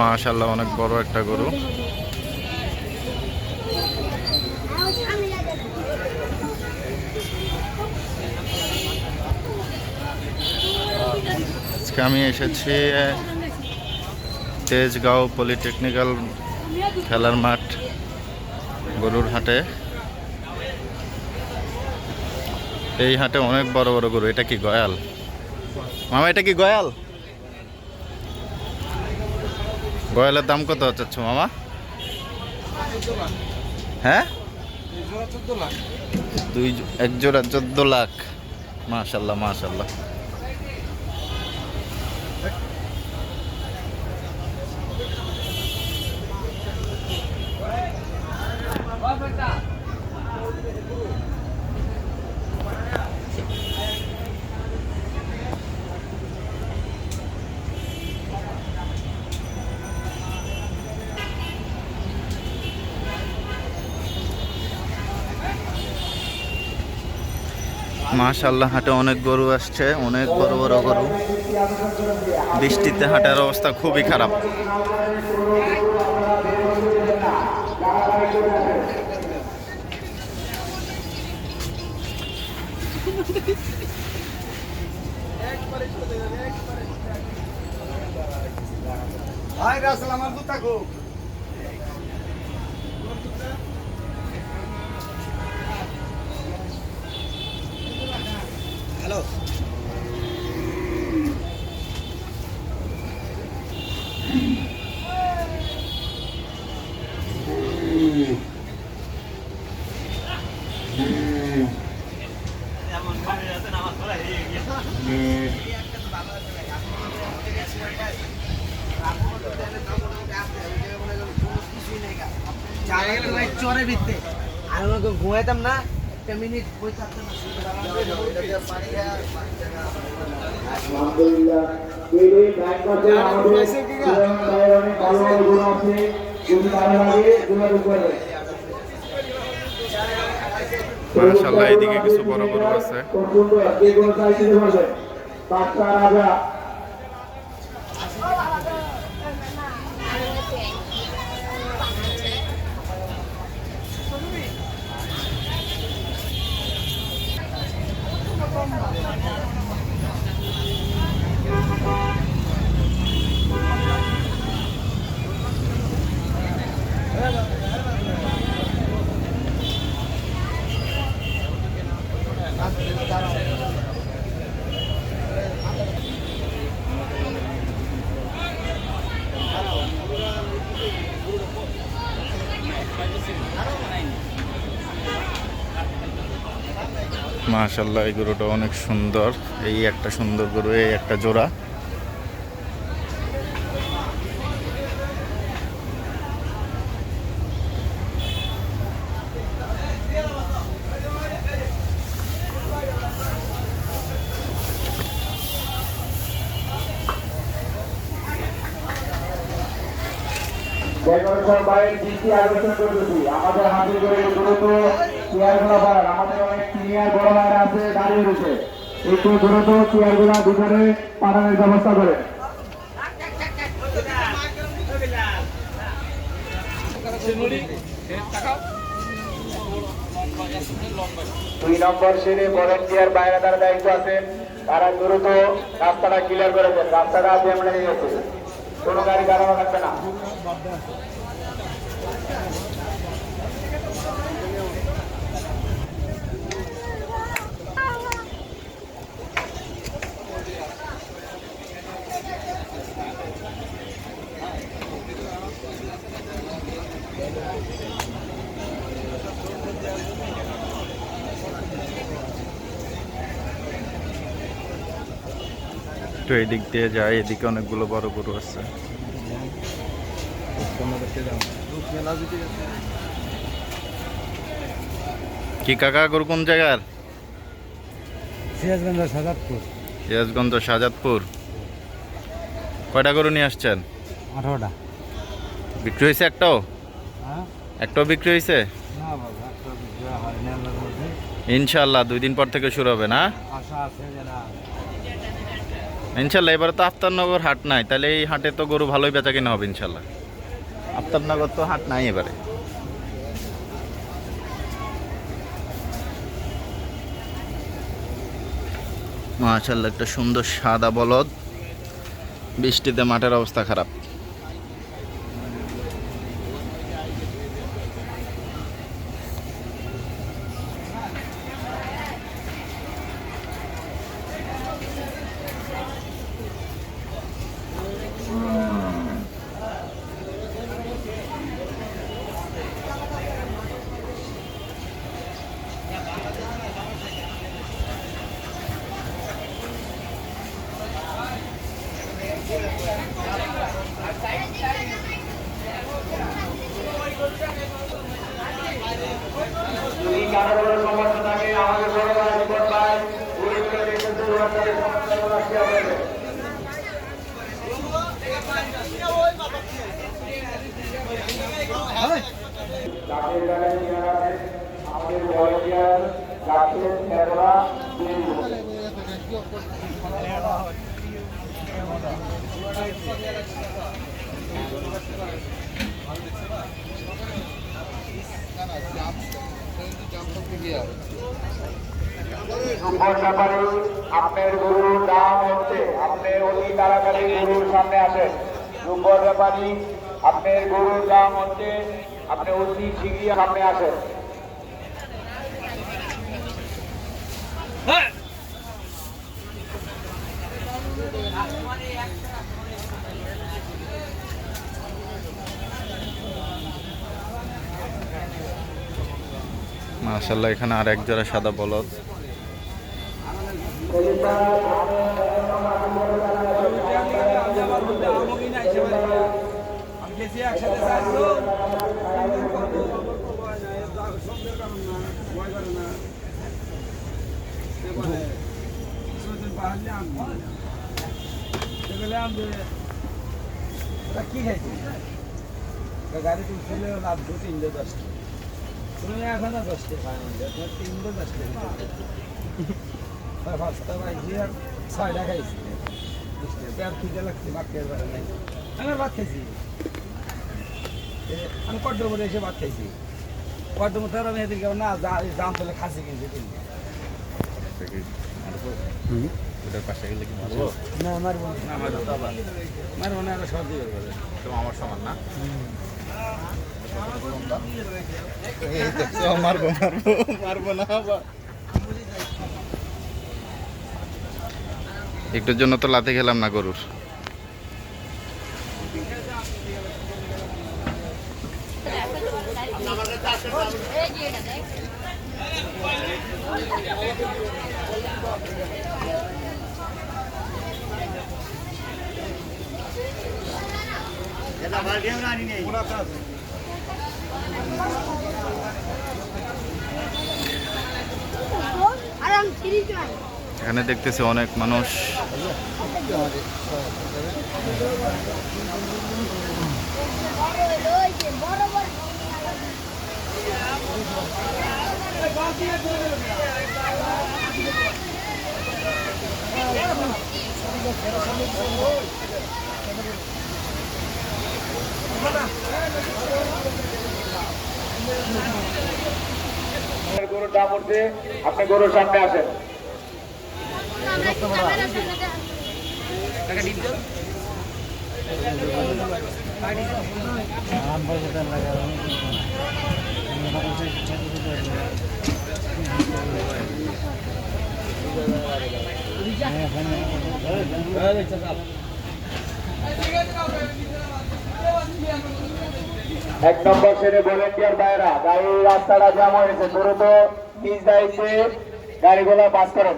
মাশাআল্লাহ অনেক বড় একটা গরু। আজকে আমি এসেছি তেজগাঁও পলিটেকনিক্যাল খেলার মাঠ গরুর হাটে। এই হাটে অনেক বড় বড় গরু। এটা কি গয়াল মামা? এটা কি গয়াল? গয়ালের দাম কত চাচ্ছ মামা? হ্যাঁ, এক জোড়া 14 লাখ। মাশাল্লাহ মাশাল্লাহ। মাশাআল্লাহ হাটে অনেক গরু আসছে, অনেক বড় বড় গরু। বৃষ্টিতে হাটের অবস্থা খুবই খারাপ। হ্যালো, চরে ভিত্তে আর ঘুমাইতাম না একটা মিনিট বই থাকতাম মাশাআল্লাহ এদিকে কিছু বড় গরু আছে। মাশাআল্লাহ এই গরুটা অনেক সুন্দর। এই একটা সুন্দর গরু, এই একটা জোড়া। আমাদের হাতে করে দ্রুত চেয়ারগুলো বাড়ান। আমাদের অনেক সিনিয়র বড় ভাইরা আছে দাঁড়িয়ে রয়েছে, একটু দ্রুত চেয়ারগুলো ভিতরে পাঠানোর ব্যবস্থা করে। 2 নম্বর শ্রেণী ভলেন্টিয়ার বাইরে তারা দায়িত্ব আছেন, তারা দ্রুত রাস্তাটা ক্লিয়ার করেছেন। রাস্তাটা আছে আমরা নিয়ে গেছি, কোনো গাড়ি দাঁড়ানো থাকবে না। তো এই দিক দিয়ে যায়, এদিকে অনেকগুলো বড় গরু আছে। কি কাকা গরু কোন জায়গার? সিরাজগঞ্জ সাজাদপুর। সিরাজগঞ্জ সাজাদপুর। কয়টা গরু নিয়ে আসছেন? 18টা। বিক্রি হয়েছে একটাও? একটাও বিক্রি হয়েছে? না বাবা, একটা বিক্রি হয়নি আমার মধ্যে। ইনশাআল্লাহ 2 দিন পর থেকে শুরু হবে না? আশা আছে যে না ইনশাল্লাহ এবারে তো আফতারনগর হাট নাই, তাহলে এই হাটে তো গরু ভালোই বেচা কিনা হবে ইনশাল্লাহ। আফতারনগর তো হাট নাই এবারে। মাশাআল্লাহ একটা সুন্দর সাদা বলদ, বৃষ্টিতে মাঠের অবস্থা খারাপ। যদি কারো কোনো সমস্যা থাকে আমাদের বড় ভাই রিপোর্ট পাই পুরো করে দেখতে আপনাদের সমস্যাগুলো শেয়ার করবেন। যাদের জায়গায় নিয়ে আসেন আমাদের ভলেন্টিয়ার রাখেন খেলা দিয়ে দিবেন। সুপার ব্যাপারে আপনার গরুর দাম হচ্ছে, আপনি অতি তাড়াতাড়ি গরুর সামনে আসেন। সুপার ব্যাপারী আপনার গরুর দাম হচ্ছে, আপনি অতি শীঘ্রই সামনে আসেন। মাশাআল্লাহ এখানে আর এক জোড়া সাদা বলদ। কি খাইছি গাড়ি তুলছিল না 2-3-10 তুমি এখনো 10টা ফাইনাল 3-10 পাঁচটা বাইছি আর 6টা খাইছি পেট খিদে লাগছে ভাত খেয়ে পারে নাই। আমি ভাত খাইছি, আমি কড্ডো করে এসে ভাত খাইছি। কড্ডো মতো আমি এদিকে না দাম তোলে খাসি কিনছি কিনছি না মারবো না মারবো না আরো সব দিবে আমার সমান না, মারবো মারবো মারবো না। একটুর জন্য তো লাথি খেলাম না গরুর। এখানে দেখতেছি অনেক মানুষ। গরুর দাম উঠছে, আপনি গরুর সামনে আসেন। এক নম্বর সেরে ভলেন্টিয়ার বাইরা গাড়ির রাস্তাটা জ্যাম হয়েছে, দ্রুত নিজ দায়িত্বে গাড়িগুলো পাস করেন।